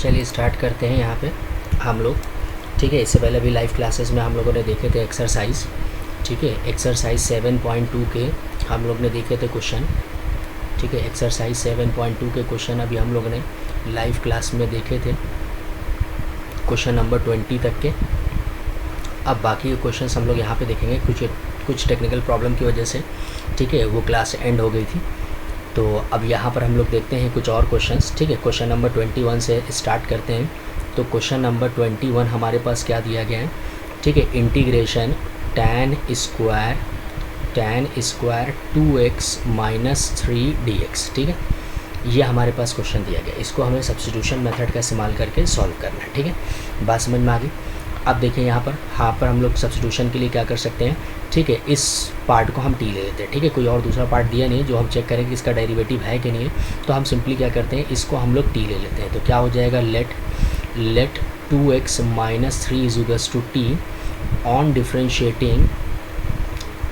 चलिए स्टार्ट करते हैं यहाँ पे हम लोग। ठीक है, इससे पहले अभी लाइव क्लासेस में हम लोगों ने देखे थे एक्सरसाइज। ठीक है, एक्सरसाइज 7.2 के हम लोग ने देखे थे क्वेश्चन। ठीक है, एक्सरसाइज 7.2 के क्वेश्चन अभी हम लोग ने लाइव क्लास में देखे थे, क्वेश्चन नंबर 20 तक के। अब बाकी के क्वेश्चंस हम लोग यहाँ पे देखेंगे। कुछ टेक्निकल प्रॉब्लम की वजह से ठीक है वो क्लास एंड हो गई थी, तो अब यहाँ पर हम लोग देखते हैं कुछ और क्वेश्चंस। ठीक है, क्वेश्चन नंबर 21 से स्टार्ट करते हैं। तो क्वेश्चन नंबर 21 हमारे पास क्या दिया गया है? ठीक है, integration tan square 2x - 3 dx। ठीक है, ये हमारे पास क्वेश्चन दिया गया, इसको हमें सब्स्टिट्यूशन मेथड का इस्तेमाल करके सॉल्व करना है। ठीक है, बात समझ में आ गई। अब देखिए यहाँ पर हम लोग सब्स्टिट्यूशन के लिए क्या कर सकते हैं? ठीक है, इस पार्ट को हम टी ले लेते हैं। ठीक है, कोई और दूसरा पार्ट दिया नहीं जो हम चेक करेंगे इसका डेरिवेटिव है कि नहीं है, तो हम सिंपली क्या करते हैं, इसको हम लोग टी ले लेते हैं। तो क्या हो जाएगा? Let 2x - 3 = t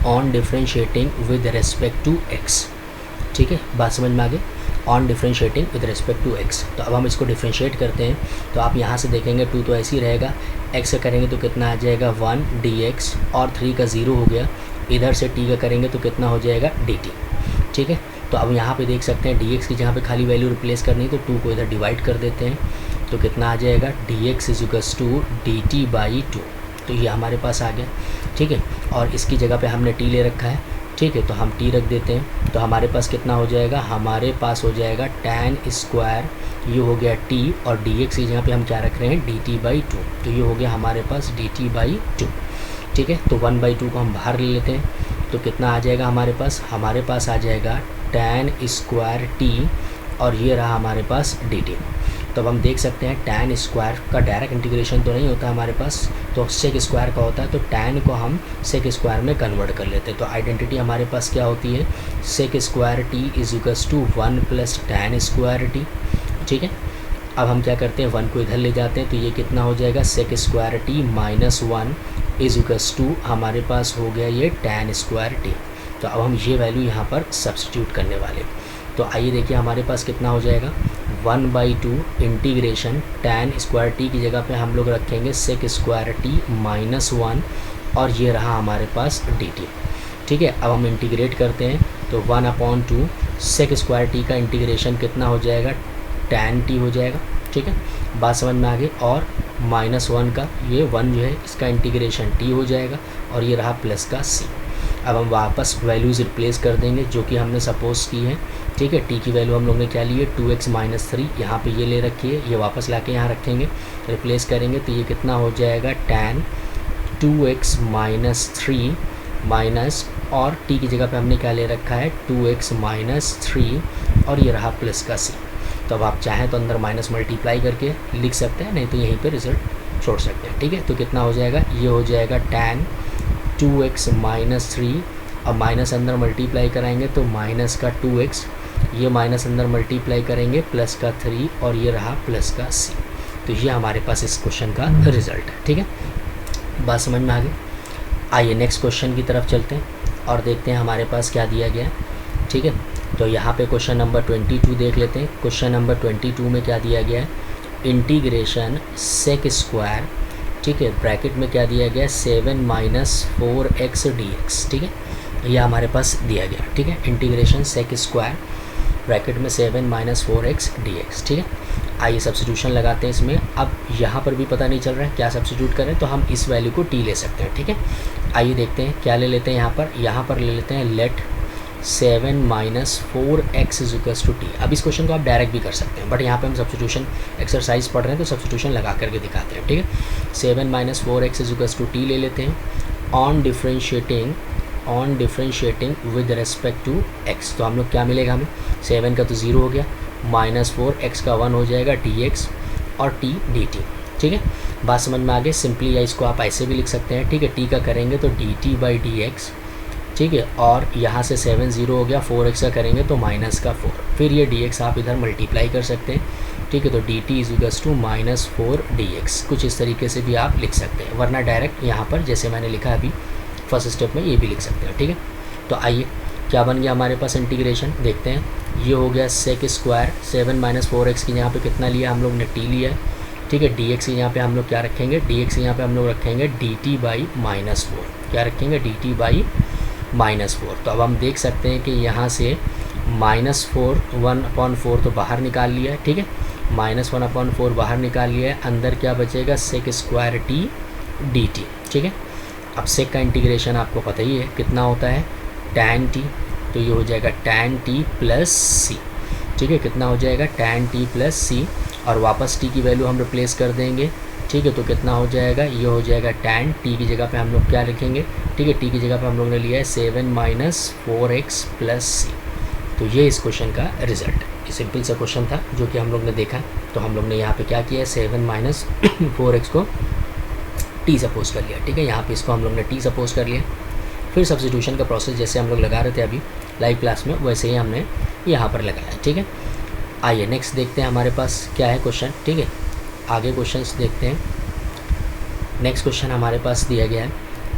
on differentiating with respect to x। ठीक है, बात समझ में आ गई। On differentiating with respect to x। तो अब हम इसको डिफरेंशिएट करते हैं, तो आप यहाँ से देखेंगे 2 तो ऐसे ही रहेगा, x का करेंगे तो कितना आ जाएगा 1 dx, और 3 का 0 हो गया। इधर से t का करेंगे तो कितना हो जाएगा dt। ठीक है, तो अब यहाँ पे देख सकते हैं dx की जहाँ पे खाली वैल्यू रिप्लेस करनी है तो 2 को इधर डिवाइड कर देते हैं, तो कितना आ जाएगा dx = dt/2। तो ये हमारे पास आ गया। ठीक है, और इसकी जगह पे हमने t ले रखा है। ठीक है, तो हम t रख देते हैं, तो हमारे पास कितना हो जाएगा? हमारे पास हो जाएगा tan स्क्वायर, ये हो गया t, और dx की जगह पे हम क्या रख रहे हैं? dt/2। तो ये हो गया हमारे पास dt/2। ठीक है, तो 1/2 को हम बाहर ले लेते हैं, तो कितना आ जाएगा हमारे पास? हमारे पास आ जाएगा tan स्क्वायर t, और ये रहा हमारे पास dt। तो अब हम देख सकते हैं tan स्क्वायर का डायरेक्ट इंटीग्रेशन तो नहीं होता हमारे पास, तो सेक स्क्वायर का होता है, तो tan को हम सेक स्क्वायर में कन्वर्ट कर लेते हैं। तो आइडेंटिटी हमारे पास क्या होती है? Sec square t = 1 + tan square t। ठीक है, अब हम क्या करते हैं, 1 को इधर ले जाते हैं, तो ये कितना हो जाएगा? सेक स्क्वायर t - 1 = हमारे पास हो गया ये tan स्क्वायर t। तो अब हम ये वैल्यू यहाँ पर सब्स्टिट्यूट करने वाले। तो आइए देखिए हमारे पास कितना हो जाएगा? 1/2 इंटीग्रेशन tan स्क्वायर t की जगह पे हम लोग रखेंगे सेक स्क्वायर t - 1, और ये रहा हमारे पास dt। ठीक है, अब हम इंटीग्रेट करते हैं, तो 1/2 सेक स्क्वायर t का इंटीग्रेशन कितना हो जाएगा? tan t हो जाएगा। ठीक है, बात समझ में आ गई। और -1 का ये 1 जो है इसका इंटीग्रेशन t हो जाएगा, और ये रहा प्लस का c। अब हम वापस वैल्यूज़ रिप्लेस कर देंगे जो कि हमने सपोज की है। ठीक है, t की वैल्यू हम लोग ने क्या ली है? 2x - 3, यहाँ पे ये ले रखी है, ये वापस लाके यहाँ रखेंगे, रिप्लेस करेंगे, तो ये कितना हो जाएगा? tan 2x - 3 माइनस, और t की जगह पे हमने क्या ले रखा है? 2x - 3, और ये रहा प्लस का c। तो अब आप चाहें तो अंदर माइनस मल्टीप्लाई करके लिख सकते हैं, नहीं तो यहीं पे रिजल्ट छोड़ सकते हैं। ठीक है, तो कितना हो जाएगा? ये हो जाएगा tan 2x - 3, अब माइनस अंदर मल्टीप्लाई कराएंगे तो माइनस का 2x, ये माइनस अंदर मल्टीप्लाई करेंगे प्लस का 3, और ये रहा प्लस का c। तो ये हमारे पास इस क्वेश्चन का रिजल्ट है। ठीक है, बात समझ में आ गई। आइए नेक्स्ट क्वेश्चन की तरफ चलते हैं और देखते हैं हमारे पास क्या दिया गया है। ठीक है, तो यहाँ पे क्वेश्चन नंबर 22 देख लेते हैं। क्वेश्चन नंबर 22 में क्या दिया गया है? इंटीग्रेशन सेक स्क्वायर, ठीक है, ब्रैकेट में क्या दिया गया है? 7 - 4x dx। ठीक है, ये हमारे पास दिया गया। ठीक है, इंटीग्रेशन सेक स्क्वायर ब्रैकेट में 7 - 4x dx। ठीक है, आइए सब्स्टिट्यूशन लगाते हैं इसमें। अब यहाँ पर भी पता नहीं चल रहा है क्या सब्स्टिट्यूट करें, तो हम इस वैल्यू को t ले सकते हैं। ठीक है, आइए देखते हैं क्या ले लेते हैं। यहाँ पर ले लेते हैं लेट 7 - 4x = t। अब इस क्वेश्चन को आप डायरेक्ट भी कर सकते हैं, बट यहाँ पे हम सब्स्टिट्यूशन एक्सरसाइज पढ़ रहे हैं तो सब्स्टिट्यूशन लगा करके दिखाते हैं। ठीक है, 7 - 4x = t ले लेते हैं on differentiating with respect to x। तो हम लोग क्या मिलेगा हमें? 7 का तो 0 हो गया, -4x का 1 हो जाएगा dx, और t dt। ठीक है, बात समझ में आ गई। सिंपली या इसको आप ऐसे भी लिख सकते हैं। ठीक है, t का करेंगे तो dt/dx। ठीक है, और यहाँ से 7 0 हो गया, 4x का करेंगे तो माइनस का 4, फिर ये dx आप इधर मल्टीप्लाई कर सकते हैं। ठीक है, तो dt = -4 dx, कुछ इस तरीके से भी आप लिख सकते हैं, वरना डायरेक्ट यहाँ पर जैसे मैंने लिखा अभी फर्स्ट स्टेप में ये भी लिख सकते हैं। ठीक है, तो आइए क्या बन गया हमारे पास इंटीग्रेशन देखते हैं। ये हो गया सेक स्क्वायर 7 माइनस 4x की यहाँ पे कितना लिया हम लोग ने t लिया है, ठीक है। dx यहाँ पे हम लोग क्या रखेंगे, dx यहाँ पे हम लोग रखेंगे dt बाई -4, क्या रखेंगे dt बाई -4। तो अब हम देख सकते हैं कि यहाँ से -4 1/4 तो बाहर निकाल लिया है, ठीक है, -1/4 बाहर निकाल लिया है, अंदर क्या बचेगा सेक स्क्वायर t dt, ठीक है। अब सेक का इंटीग्रेशन आपको पता ही है कितना होता है tan t, तो ये हो जाएगा tan t प्लस c, ठीक है, कितना हो जाएगा tan t प्लस c, और वापस t की वैल्यू हम रिप्लेस कर देंगे, ठीक है। तो कितना हो जाएगा, ये हो जाएगा tan t की जगह पे हम लोग क्या लिखेंगे, ठीक है, t की जगह पे हम लोग ने लिया है 7 माइनस 4x प्लस c। तो ये इस क्वेश्चन का रिजल्ट, ये सिंपल सा क्वेश्चन था जो कि हम लोग ने देखा। तो हम लोग ने यहाँ पे क्या किया, 7 माइनस 4x को t सपोज कर लिया, ठीक है, यहाँ पे इसको हम लोग ने t सपोज कर लिया। फिर सब्स्टिट्यूशन का प्रोसेस जैसे हम लोग लगा रहे थे अभी लाइव क्लास में, वैसे ही हमने यहाँ पर लगाया, ठीक है। आइए नेक्स्ट देखते हैं हमारे पास क्या है क्वेश्चन, ठीक है, आगे क्वेश्चंस देखते हैं। नेक्स्ट क्वेश्चन हमारे पास दिया गया है,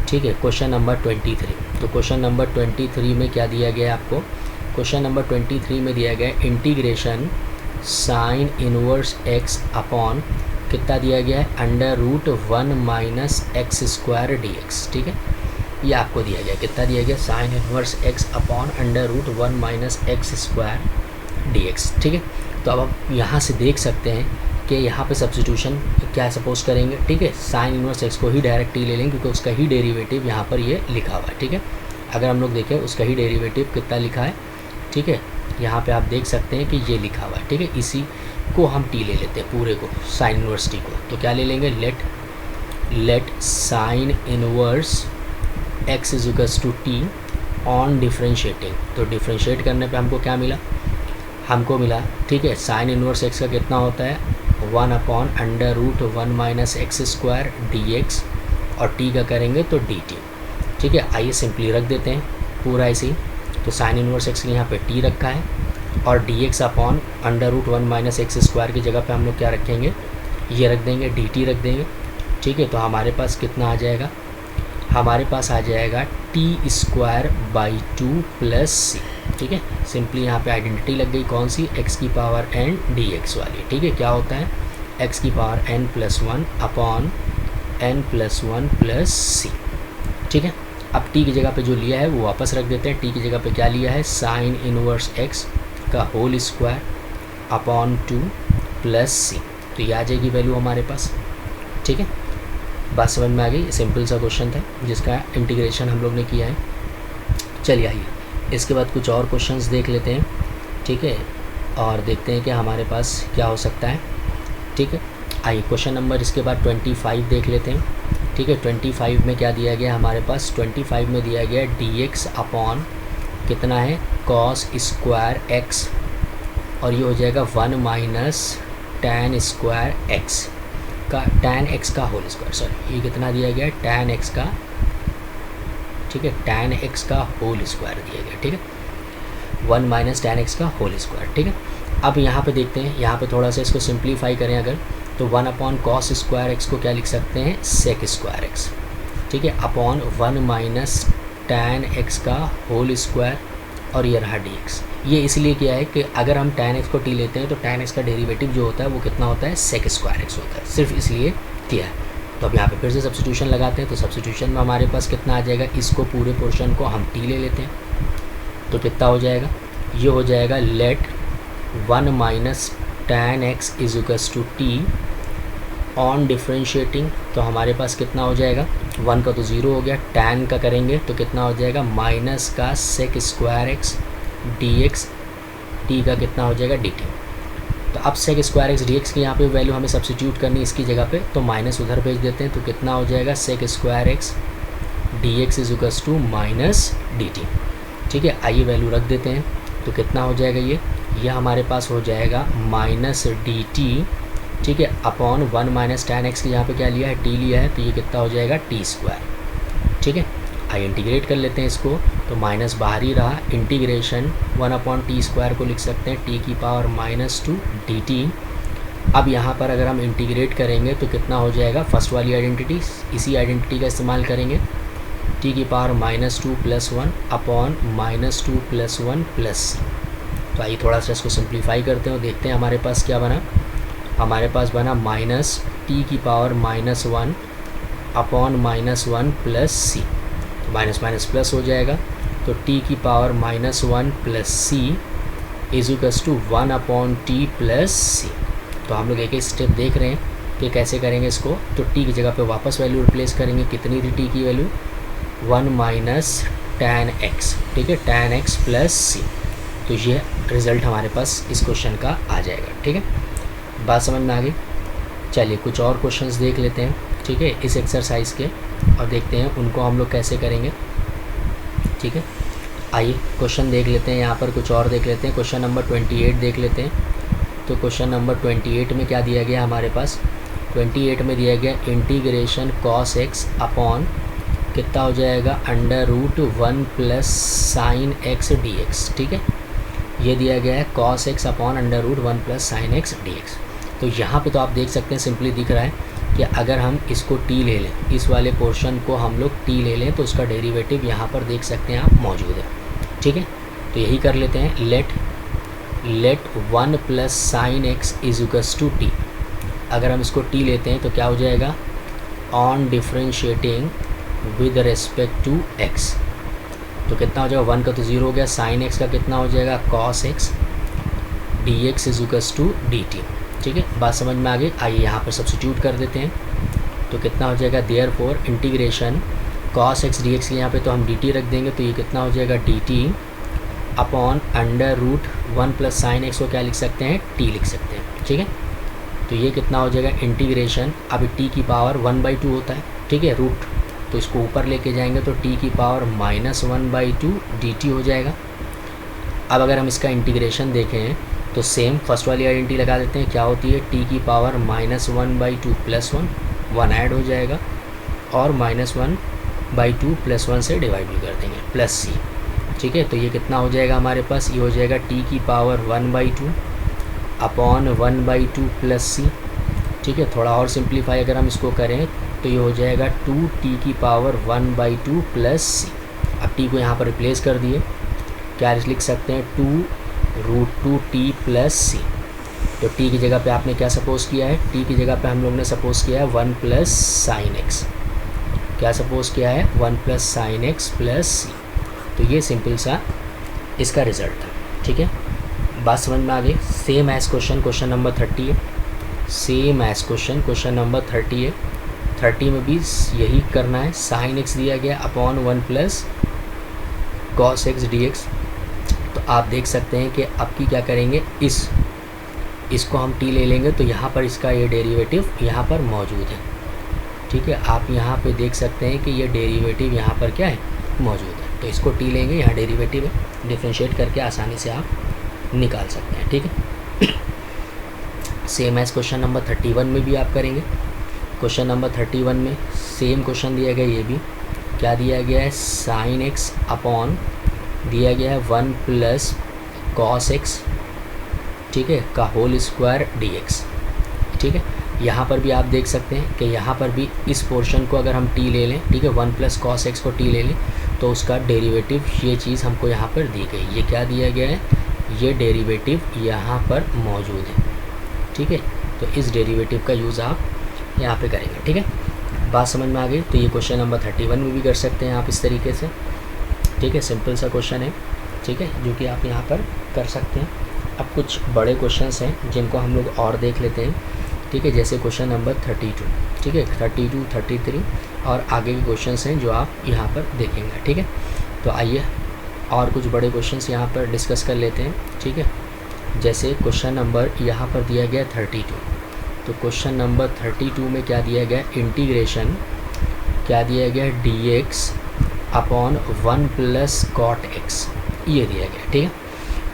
ठीक है, क्वेश्चन नंबर 23। तो क्वेश्चन नंबर 23 में क्या दिया गया है आपको, क्वेश्चन नंबर 23 में दिया गया है integration sign inverse x upon कितना दिया गया है, √1 माइनस एक्स स्क्वायर dx, ठीक है, ये आपको दिया गया, कितना दिया गया, sign inverse x upon √1 minus x square dx, ठीक है। तो अब आप यहाँ से देख सकते हैं कि यहाँ पे सब्स्टिट्यूशन क्या सपोज करेंगे, ठीक है, साइन इनवर्स x को ही डायरेक्ट ले लेंगे क्योंकि उसका ही डेरिवेटिव यहाँ पर ये लिखा हुआ है, ठीक है। अगर हम लोग देखें उसका ही डेरिवेटिव कितना लिखा है, ठीक है, यहाँ पे आप देख सकते हैं कि ये लिखा हुआ है, ठीक है, इसी को हम t ले लेते हैं पूरे को, साइन इनवर्स t को। तो क्या ले लेंगे, let sine inverse x is equals to t on differentiating. तो डिफ्रेंशिएट करने पे हमको क्या मिला, हमको मिला, ठीक है, साइन इनवर्स x का कितना होता है 1/√1 माइनस एक्स स्क्वायर dx, और t का करेंगे तो dt, ठीक है। आइए सिंपली रख देते हैं पूरा ऐसे ही। तो साइन इनवर्स x के यहाँ पे t रखा है, और dx upon √1 minus x square की जगह पे हम लोग क्या रखेंगे, ये रख देंगे dt रख देंगे, ठीक है। तो हमारे पास कितना आ जाएगा, हमारे पास आ जाएगा t² प्लस c, ठीक है। सिंपली यहाँ पे आइडेंटिटी लग गई कौन सी, x की पावर n dx वाली, ठीक है। क्या होता है x की power n plus 1 upon n plus 1 plus c, ठीक है। अब t की जगह पे जो लिया है वो वापस रख देते हैं, t की जगह पे क्या लिया है, साइन इनवर्स x का whole square upon 2 plus c। तो ये आ जाएगी वैल्यू हमारे पास, ठीक है। बात समझ में आ गई, सिंपल सा क्वेश्चन था जिसका इंटीग्रेशन हम लोग ने किया है। चलिए आइए इसके बाद कुछ और क्वेश्चंस देख लेते हैं, ठीक है, और देखते हैं कि हमारे पास क्या हो सकता है, ठीक है। आइए क्वेश्चन नंबर इसके बाद 25 देख लेते हैं, ठीक है। 25 में क्या दिया गया हमारे पास, 25 में दिया गया dx अपॉन कितना है कॉस स्क्वायर x, और ये हो जाएगा 1 माइनस tan स्क्वायर x का, tan x का होल स्क्वायर, सॉरी ये कितना दिया गया tan x का, ठीक है, tan x का होल स्क्वायर दिया गया, ठीक है, 1 माइनस tan x का होल स्क्वायर, ठीक है। अब यहाँ पे देखते हैं, यहाँ पे थोड़ा सा इसको सिंप्लीफाई करें अगर, तो 1 अपॉन कॉस स्क्वायर x को क्या लिख सकते हैं, सेक स्क्वायर x, ठीक है, अपॉन 1 माइनस tan x का होल स्क्वायर, और ये रहा dx। ये इसलिए किया है कि अगर हम tan x को t लेते हैं तो tan x का डेरिवेटिव जो होता है वो कितना होता है, सेक स्क्वायर x होता है, सिर्फ इसलिए किया है। तो अब यहाँ पे फिर से सब्स्टिट्यूशन लगाते हैं, तो सब्स्टिट्यूशन में हमारे पास कितना आ जाएगा, इसको पूरे पोर्शन को हम t ले लेते हैं, तो कितना हो जाएगा, ये हो जाएगा let 1 minus tan x is equals to t on differentiating. तो हमारे पास कितना हो जाएगा, 1 का तो 0 हो गया, tan का करेंगे तो कितना हो जाएगा, माइनस का sec square x dx, t का कितना हो जाएगा dt। तो अब सेक स्क्वायर x dx की यहाँ पे वैल्यू हमें सब्स्टिट्यूट करनी इसकी जगह पे, तो माइनस उधर भेज देते हैं, तो कितना हो जाएगा, sec square x dx is equals to minus dt, ठीक है। आइए वैल्यू रख देते हैं, तो कितना हो जाएगा, ये हमारे पास हो जाएगा माइनस dt, ठीक है, अपॉन 1 माइनस tan x की यहाँ पे क्या लिया है, t लिया है, तो ये कितना हो जाएगा t², ठीक है। आइए इंटीग्रेट कर लेते हैं इसको, तो माइनस बाहर ही रहा, इंटीग्रेशन 1/t² को लिख सकते हैं t की पावर -2 dt। अब यहाँ पर अगर हम इंटीग्रेट करेंगे तो कितना हो जाएगा, फर्स्ट वाली आइडेंटिटी, इसी आइडेंटिटी का इस्तेमाल करेंगे, t की पावर -2 + 1 अपॉन -2 + 1 + तो आइए थोड़ा सा इसको सिंप्लीफाई करते हैं और देखते हैं हमारे पास क्या बना। हमारे पास बना माइनस टी की power -1 upon -1 plus C, minus minus plus हो जाएगा, तो टी की power -1 plus C is equals to 1 upon T plus C. तो हम लोग एक एक स्टेप देख रहे हैं कि कैसे करेंगे इसको। तो टी की जगह पे वापस वैल्यू रिप्लेस करेंगे, कितनी थी टी की वैल्यू 1 माइनस tan x, ठीक है, tan x प्लस सी। तो ये रिज़ल्ट हमारे पास इस क्वेश्चन का आ जाएगा। ठीक है, बात समझ में आ गई। चलिए कुछ और क्वेश्चंस देख लेते हैं, ठीक है, इस एक्सरसाइज के, और देखते हैं उनको हम लोग कैसे करेंगे। ठीक है, आइए क्वेश्चन देख लेते हैं, यहाँ पर कुछ और देख लेते हैं। क्वेश्चन नंबर 28 देख लेते हैं। तो क्वेश्चन नंबर 28 में क्या दिया गया हमारे पास, 28 में दिया गया इंटीग्रेशन cos x अपॉन कितना हो जाएगा √1 plus sine x d x. ठीक है, ये दिया गया है cos x upon √1 plus sine x d x. तो यहाँ पे तो आप देख सकते हैं सिंपली दिख रहा है कि अगर हम इसको t ले लें, इस वाले पोर्शन को हम लोग t ले लें, तो उसका डेरिवेटिव यहाँ पर देख सकते हैं आप मौजूद है। ठीक है, तो यही कर लेते हैं। Let 1 plus sine x is equals to t. अगर हम इसको t लेते हैं तो क्या हो जाएगा, on differentiating with respect to x, तो कितना हो जाएगा, 1 का तो 0 हो गया, साइन एक्स का कितना हो जाएगा cos x d x is equals to d t. ठीक है, बात समझ में आ गई। आइए यहाँ पर सब्स्टिट्यूट कर देते हैं, तो कितना हो जाएगा, therefore integration cos x d x, यहाँ पे तो हम dt रख देंगे, तो ये कितना हो जाएगा dt upon √1 plus sine x को क्या लिख सकते हैं, t लिख सकते हैं। ठीक है, तो ये कितना हो जाएगा इंटीग्रेशन, अभी t की पावर 1/2 होता है, ठीक है, रूट, तो इसको ऊपर लेके जाएंगे तो t की पावर -1/2 dt हो जाएगा। अब अगर हम इसका इंटीग्रेशन देखें तो सेम फर्स्ट वाली आइडेंटिटी लगा देते हैं, क्या होती है, t की पावर -1/2 प्लस 1 ऐड हो जाएगा, और -1/2 प्लस 1 से डिवाइड भी कर देंगे, प्लस सी। ठीक है, तो ये कितना हो जाएगा हमारे पास, ये हो जाएगा t की पावर 1/2 अपॉन 1/2 प्लस सी। ठीक है, थोड़ा और सिंप्लीफाई अगर हम इसको करें तो ये हो जाएगा 2t की पावर 1/2 प्लस सी। अब t को यहाँ पर रिप्लेस कर दिए, क्या लिख सकते हैं, 2√2t प्लस सी। तो t की जगह पे आपने क्या सपोज़ किया है, t की जगह पे हम लोग ने सपोज़ किया है 1 प्लस साइन एक्स, क्या सपोज़ किया है, 1 plus sine x plus C. तो ये सिंपल सा इसका रिज़ल्ट था। ठीक है, बात समझ में आ गई। सेम एज क्वेश्चन नंबर 30 है, सेम एज क्वेश्चन नंबर 30 है। 30 में भी यही करना है, साइन एक्स दिया गया upon 1 plus cos x d x. तो आप देख सकते हैं कि अब की क्या करेंगे, इसको हम t ले लेंगे, तो यहाँ पर इसका ये डेरिवेटिव यहाँ पर मौजूद है। ठीक है, आप यहाँ पे देख सकते हैं कि ये डेरिवेटिव यहाँ पर क्या है, मौजूद है। तो इसको t लेंगे, यहाँ डेरिवेटिव है, डिफ्रेंशिएट करके आसानी से आप निकाल सकते हैं। ठीक है, सेम एज क्वेश्चन नंबर 31 में भी आप करेंगे। क्वेश्चन नंबर 31 में सेम क्वेश्चन दिया गया, ये भी क्या दिया गया है, साइन एक्स अपॉन दिया गया है 1 प्लस कॉस एक्स, ठीक है, का होल स्क्वायर डी एक्स। ठीक है, यहाँ पर भी आप देख सकते हैं कि यहाँ पर भी इस पोर्शन को अगर हम t ले लें, ठीक है, 1 प्लस कॉस एक्स को t ले लें, तो उसका डेरिवेटिव ये चीज़ हमको यहाँ पर दी गई, ये क्या दिया गया है, ये डेरिवेटिव यहाँ पर मौजूद है। ठीक है, तो इस डेरिवेटिव का यूज़ आप यहाँ पे करेंगे। ठीक है, बात समझ में आ गई। तो ये क्वेश्चन नंबर 31 में भी कर सकते हैं आप इस तरीके से। ठीक है, सिंपल सा क्वेश्चन है, ठीक है, जो कि आप यहाँ पर कर सकते हैं। अब कुछ बड़े क्वेश्चंस हैं जिनको हम लोग और देख लेते हैं। ठीक है, जैसे क्वेश्चन नंबर 32, ठीक है, 32, 33 और आगे के क्वेश्चंस हैं जो आप यहाँ पर देखेंगे। ठीक है, तो आइए और कुछ बड़े क्वेश्चंस यहाँ पर डिस्कस कर लेते हैं। ठीक है, जैसे क्वेश्चन नंबर यहाँ पर दिया गया 32, तो क्वेश्चन नंबर 32 में क्या दिया गया, इंटीग्रेशन क्या दिया गया, dx upon 1 plus cot x, ये दिया गया। ठीक है,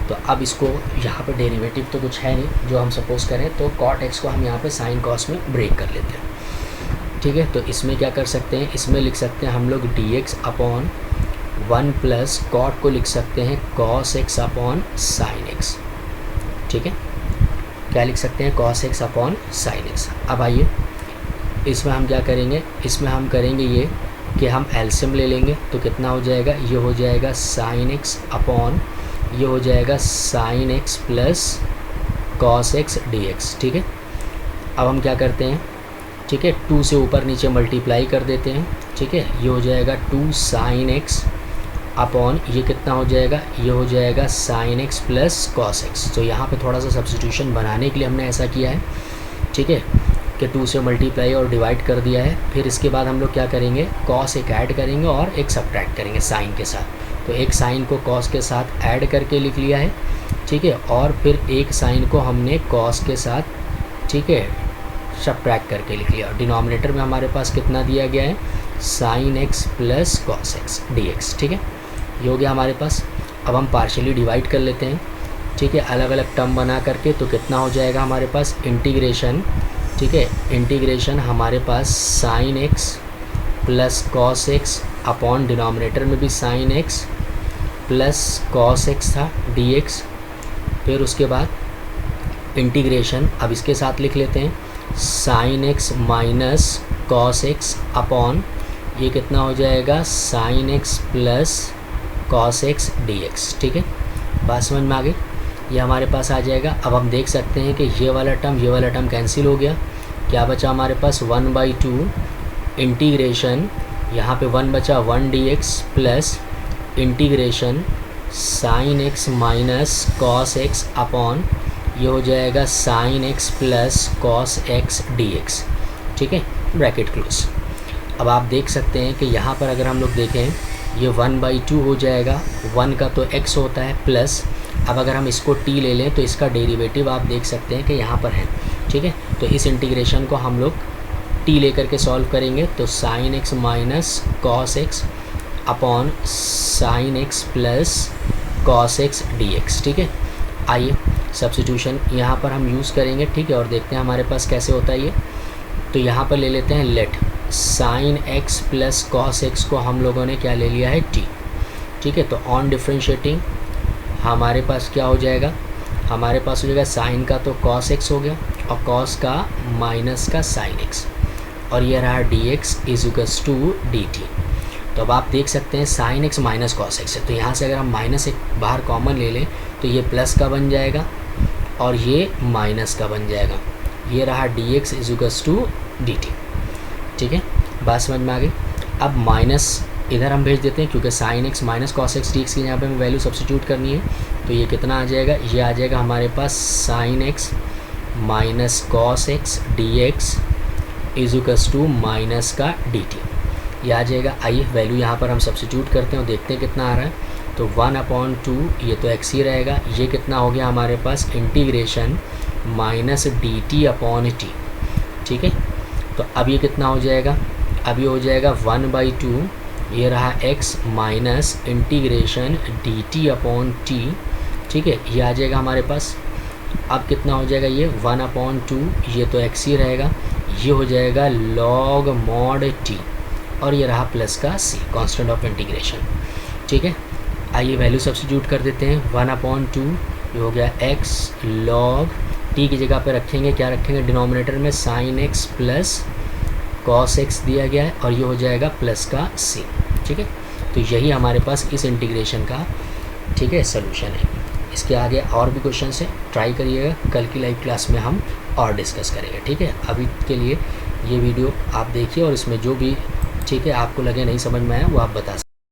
तो अब इसको यहाँ पर डेरिवेटिव तो कुछ है नहीं जो हम सपोज़ करें, तो कॉट एक्स को हम यहाँ पे साइन कॉस में ब्रेक कर लेते हैं। ठीक है, तो इसमें क्या कर सकते हैं, इसमें लिख सकते हैं हम लोग dx अपॉन 1 प्लस कॉट को लिख सकते हैं cos x upon sine x. ठीक है, क्या लिख सकते हैं, cos x upon sine x. अब आइए इसमें हम क्या करेंगे, इसमें हम करेंगे ये कि हम एलसीएम ले लेंगे, तो कितना हो जाएगा, ये हो जाएगा साइन एक्स अपॉन ये हो जाएगा sign x plus cos x d x. ठीक है, अब हम क्या करते हैं, ठीक है, 2 से ऊपर नीचे मल्टीप्लाई कर देते हैं। ठीक है, ये हो जाएगा 2 साइन एक्स अपॉन ये कितना हो जाएगा, ये हो जाएगा sign x plus cos x. तो यहाँ पे थोड़ा सा सब्स्टिट्यूशन बनाने के लिए हमने ऐसा किया है, ठीक है, कि 2 से मल्टीप्लाई और डिवाइड कर दिया है। फिर इसके बाद हम लोग क्या करेंगे, कॉस एक ऐड करेंगे और एक सब्ट्रैक्ट करेंगे साइन के साथ। तो एक साइन को कॉस के साथ ऐड करके लिख लिया है, ठीक है, और फिर एक साइन को हमने कॉस के साथ, ठीक है, सब्ट्रैक्ट करके लिख लिया। डिनोमिनेटर में हमारे पास कितना दिया गया है, sign x plus cos x d x. ठीक है, ये हो गया हमारे पास। अब हम पार्शियली डिवाइड कर लेते हैं, ठीक है, अलग अलग टर्म बना करके। तो कितना हो जाएगा हमारे पास इंटीग्रेशन, ठीक है, इंटीग्रेशन हमारे पास sine x plus cos x upon denominator में भी sine x plus cos x था डी एक्स। फिर उसके बाद इंटीग्रेशन अब इसके साथ लिख लेते हैं, sine x minus cos x upon ये कितना हो जाएगा, sign x plus cos x d x. ठीक है, बात समझ में आ गई, ये हमारे पास आ जाएगा। अब हम देख सकते हैं कि ये वाला टर्म कैंसिल हो गया। क्या बचा हमारे पास, 1/2 इंटीग्रेशन, यहाँ पे 1 बचा 1 D x plus integration sign x minus cos x upon ये हो जाएगा sign x plus cos x d x. ठीक है, ब्रैकेट क्लोज। अब आप देख सकते हैं कि यहाँ पर अगर हम लोग देखें, ये 1/2 हो जाएगा, 1 का तो x होता है प्लस, अब अगर हम इसको t ले लें तो इसका डेरिवेटिव आप देख सकते हैं कि यहाँ पर है। ठीक है, तो इस इंटीग्रेशन को हम लोग t लेकर के सॉल्व करेंगे। तो sign x minus cos x upon sine x plus cos x d x. ठीक है, आइए सब्स्टिट्यूशन यहाँ पर हम यूज़ करेंगे, ठीक है, और देखते हैं हमारे पास कैसे होता है ये। तो यहाँ पर ले लेते हैं late sign x plus cos x को हम लोगों ने क्या ले लिया है, t। ठीक है, तो ऑन डिफ्रेंशिएटिंग हमारे पास क्या हो जाएगा, हमारे पास हो जाएगा साइन का तो कॉस एक्स हो गया और कॉस का माइनस का साइन एक्स, और ये रहा d x is equals to d t. तो अब आप देख सकते हैं sine x minus cos x है, तो यहाँ से अगर हम माइनस एक बाहर कॉमन ले लें तो ये प्लस का बन जाएगा और ये माइनस का बन जाएगा। ये रहा d x is equals to d t. ठीक है, बात समझ में आ गई। अब माइनस इधर हम भेज देते हैं क्योंकि sign x minus cos x d x की यहाँ पे हमें वैल्यू सब्स्टिट्यूट करनी है। तो ये कितना आ जाएगा, ये आ जाएगा हमारे पास sine x minus cos x d x is equals to minus का डी टी, ये आ जाएगा। आइए वैल्यू यहाँ पर हम सब्स्टिट्यूट करते हैं और देखते हैं कितना आ रहा है। तो 1/2 ये तो एक्स ही रहेगा, ये कितना हो गया हमारे पास integration minus d t upon t. ठीक है, तो अब ये कितना हो जाएगा, अब ये हो जाएगा 1/2 ये रहा x minus integration D t upon t. ठीक है, ये आ जाएगा हमारे पास। अब कितना हो जाएगा, ये 1/2 ये तो x ही रहेगा, ये हो जाएगा लॉग मॉड टी, और ये रहा प्लस का c कांस्टेंट ऑफ इंटीग्रेशन। ठीक है, आइए वैल्यू सब्स्टिट्यूट कर देते हैं। 1/2 ये हो गया x लॉग t की जगह पे रखेंगे, क्या रखेंगे, डिनोमिनेटर में sine x plus cos x दिया गया है और ये हो जाएगा प्लस का c। ठीक है, तो यही हमारे पास इस इंटीग्रेशन का, ठीक है, सलूशन है। इसके आगे और भी क्वेश्चन है, ट्राई करिएगा, कल की लाइव क्लास में हम और डिस्कस करेंगे। ठीक है, अभी के लिए ये वीडियो आप देखिए और इसमें जो भी, ठीक है, आपको लगे नहीं समझ में आया वो आप बता सकते हैं।